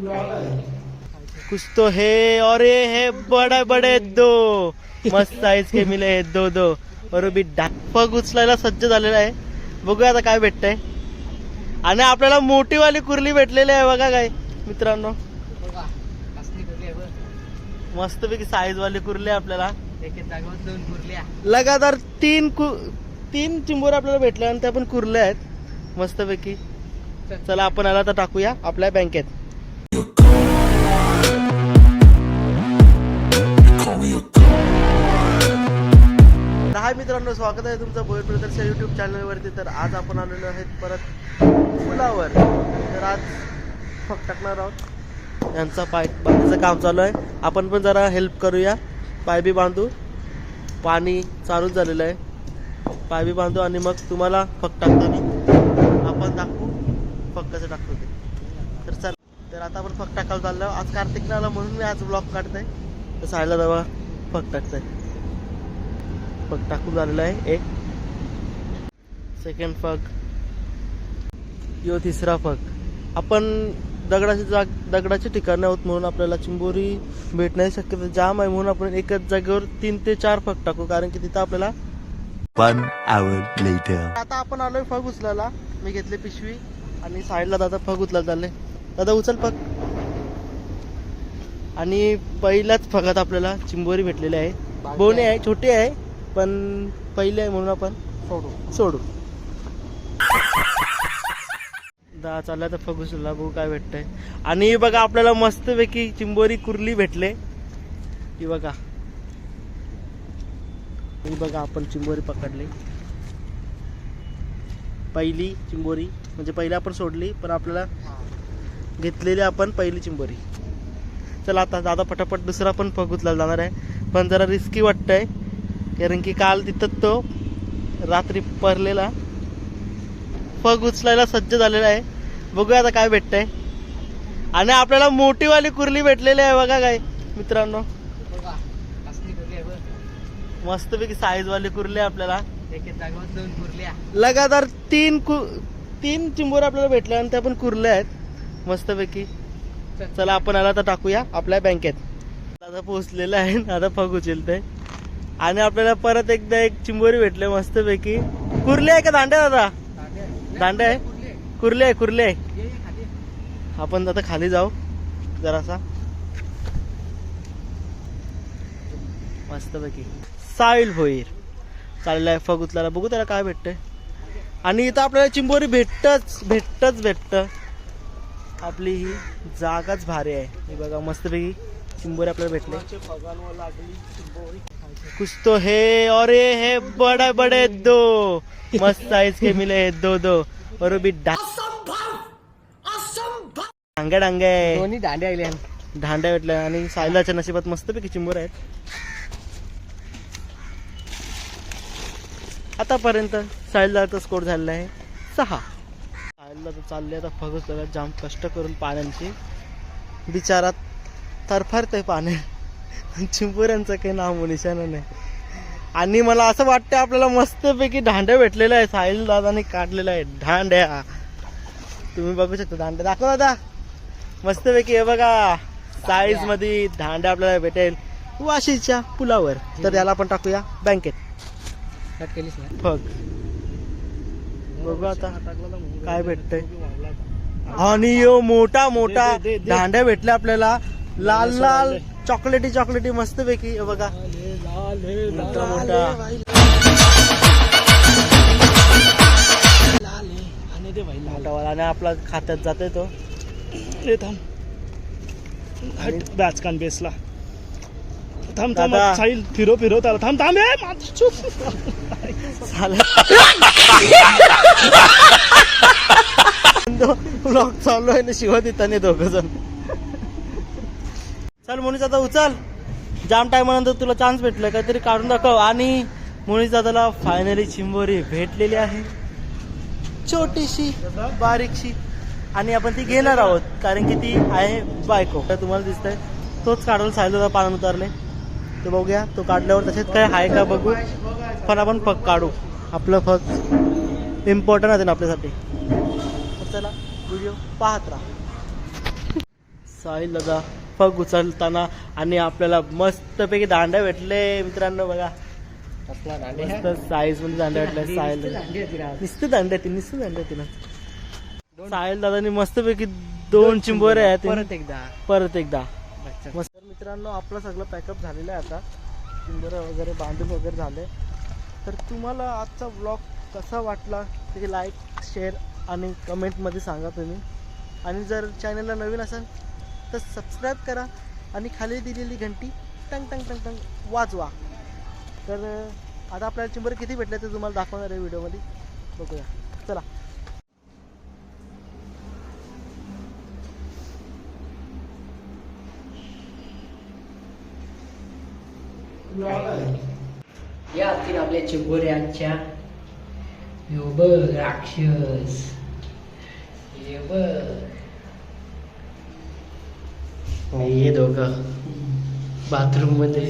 कुछ तो है और ये है बड़े बड़े दो मस्त साईज के मिले है दो दो और बी पग उचलायला सज्ज झालेला आहे. बघूया आता काय भेटतंय. आणि आपल्याला मोठीवाली कुर्ली भेटलेली आहे बघा काय मित्रांनो. मस्तपैकी साईज वाली कुर्ली आपल्याला लगातार तीन चिंबोरे आपल्याला भेटले आणि त्या पण कुर्ल्या आहेत मस्तपैकी. चला आपण आला तर टाकूया आपल्या बँकेत. हाय मित्रांनो, स्वागत आहे तुमचं भोयर ब्रदर्सच्या युट्यूब चॅनलवरती. तर आज आपण आलेलो आहेत परत पुलावर. तर आज फक टाकणार आहोत. यांचा पाय बांधण्याचं काम चालू आहे. आपण पण जरा हेल्प करूया. पाय बी बांधू. पाणी चालूच झालेलं आहे. पाय बी बांधू आणि मग तुम्हाला फक टाकताना आपण दाखवू फक कसं टाकतो ते. तर चल, तर आता आपण फक टाकायला चाललो. आज कार्तिक आला म्हणून मी आज ब्लॉग काढतोय. तर सायला दवा फक टाकतोय. फक टाकून झालेला आहे. एक सेकंड फक, यो तिसरा फक. आपण दगडाची ठिकाणी आहोत म्हणून आपल्याला चिंबोरी भेटण्याची शक्यता जाम आहे. म्हणून आपण एकच जागेवर 3 ते 4 फक टाकू, कारण की तिथं आपल्याला 1 hour later. आता आपण आलोय फक उचलायला. मी घेतले पिशवी आणि साईडला दादा फक उचलायला चालले. दादा उचल फक. आणि पहिल्याच फकात आपल्याला चिंबोरी भेटलेली आहे. बोने आहे, छोटी आहे पण पहिले आहे म्हणून आपण सोडू. चालला तर फक उचलला, बघू काय भेटतंय. आणि बघा आपल्याला मस्तपैकी चिंबोरी कुर्ली भेटले. ही बघा, ही बघा आपण चिंबोरी पकडली. पहिली चिंबोरी म्हणजे पहिली आपण सोडली पण आपल्याला घेतलेली आपण पहिली चिंबोरी. चला आता दादा पटापट दुसरा पण फक उचलायला जाणार आहे. पण जरा रिस्की वाटतंय कारण की काल तिथं तो रात्री पडलेला. फक उचलायला सज्ज झालेला आहे. बघूया आता काय भेटतंय. आणि आपल्याला मोठीवाली कुर्ली भेटलेली आहे बघा काय मित्रांनो. मस्तपैकी साईज वाली कुर्ली आपल्याला लगातार तीन चिंबोरे आपल्याला भेटले आणि त्या पण कुर्ल्या आहेत मस्तपैकी. चला आपण आला तर टाकूया आपल्या बँकेत. दादा पोहोचलेला आहे. दादा फक उचलतोय आणि आपल्याला परत एकदा एक चिंबोरी भेटले मस्तपैकी. कुर्ली आहे का दांड्या दादा? दांड्या आहे, कुर्ली आहे. आपण आता खाली जाऊ जरासा. मस्तपैकी साईल भोईर चाललेला आहे फक उचलायला. बघू त्याला काय भेटतंय. आणि इथं आपल्याला चिंबोरी भेटत. आपली ही जागाच भारी आहे. ही बघा मस्तपैकी चिंबोरी आपल्याला भेटले. कुछ तो है और ये है बड़े बड़े दो मस्त साइज के मिले है दो दो और भी डांगे दोन्ही दांड्या भेटल्या. आणि सायलाच्या नशिबात मस्तपैकी चिंबोर आहेत. आतापर्यंत सायलाचा स्कोर झालेला आहे 6. सायला तर चालले आता फगत जाम कष्ट करून पाण्याची. बिचारा तरफारतंय पाण्या. चिंबोऱ्यांचं काही नाव निशाणं नाही. आणि मला असं वाटतं आपल्याला मस्तपैकी दांड्या भेटलेल्या आहे. साहिल दादाने काढलेला आहे दांड्या. तुम्ही बघू शकता दांड्या. दाखव दादा मस्तपैकी. हे बघा साईज मध्ये दांड्या आपल्याला भेटेल वाशीच्या पुलावर. तर त्याला आपण टाकूया बँकेत. फक बघू आता काय भेटतंय. आणि यो मोठा दांड्या भेटल्या आपल्याला. लाल चॉकलेटी मस्तपैकी. हे बघा मोठा आणि आपला खात्यात जातोय तो. बॅचकान बेसला थांब साहिल फिरो त्याला. थांब ब्लॉग चालू आहे ना. शिवा देताना दोघं जण. चल मोनीस दादा उचल. जाम टायमानंतर तुला चान्स भेटलाय, काहीतरी काढून दाखव. आणि मोनीस दादाला फायनली चिंबोरी भेटलेली आहे. छोटीशी बारीकशी. आणि आपण ती घेणार आहोत कारण की ती आहे बायको. तुम्हाला दिसतंय तोच काढायला सायला पाण्यात उतारले. ते बघूया तो काढल्यावर तसेच काय आहे का बघू. पण आपण फक काढू. आपलं फक इम्पॉर्टंट आहे ना आपल्यासाठी. चला व्हिडिओ पाहत राहा. साहिल दादा फग उचलताना आणि आपल्याला मस्तपैकी दांड्या भेटले मित्रांनो बघा. मस्त साईज मध्ये दांड्या भेटल्या साहिल नुसते दांड्या तिनं साहिल दादानी मस्तपैकी 2 चिंबोरे आहेत परत एकदा मस्त. मित्रांनो आपलं सगळं पॅकअप झालेलं आहे आता. चिंबोरे वगैरे बांधून वगैरे झाले. तर तुम्हाला आजचा व्लॉग कसा वाटला ते लाईक शेअर आणि कमेंटमध्ये सांगा तुम्ही. आणि जर चॅनलला नवीन असाल तर सबस्क्राईब करा आणि खाली दिलेली घंटी टंग टंग टंग टंग वाजवा. तर आता आपल्याला चिंबोरे किती भेटले ते तुम्हाला दाखवणार आहे व्हिडिओमध्ये. बघूया चला. या असतील आपल्या चिंबोऱ्यांच्या. यो बघ राक्षस, ये बघ हे दोघं बाथरूम मध्ये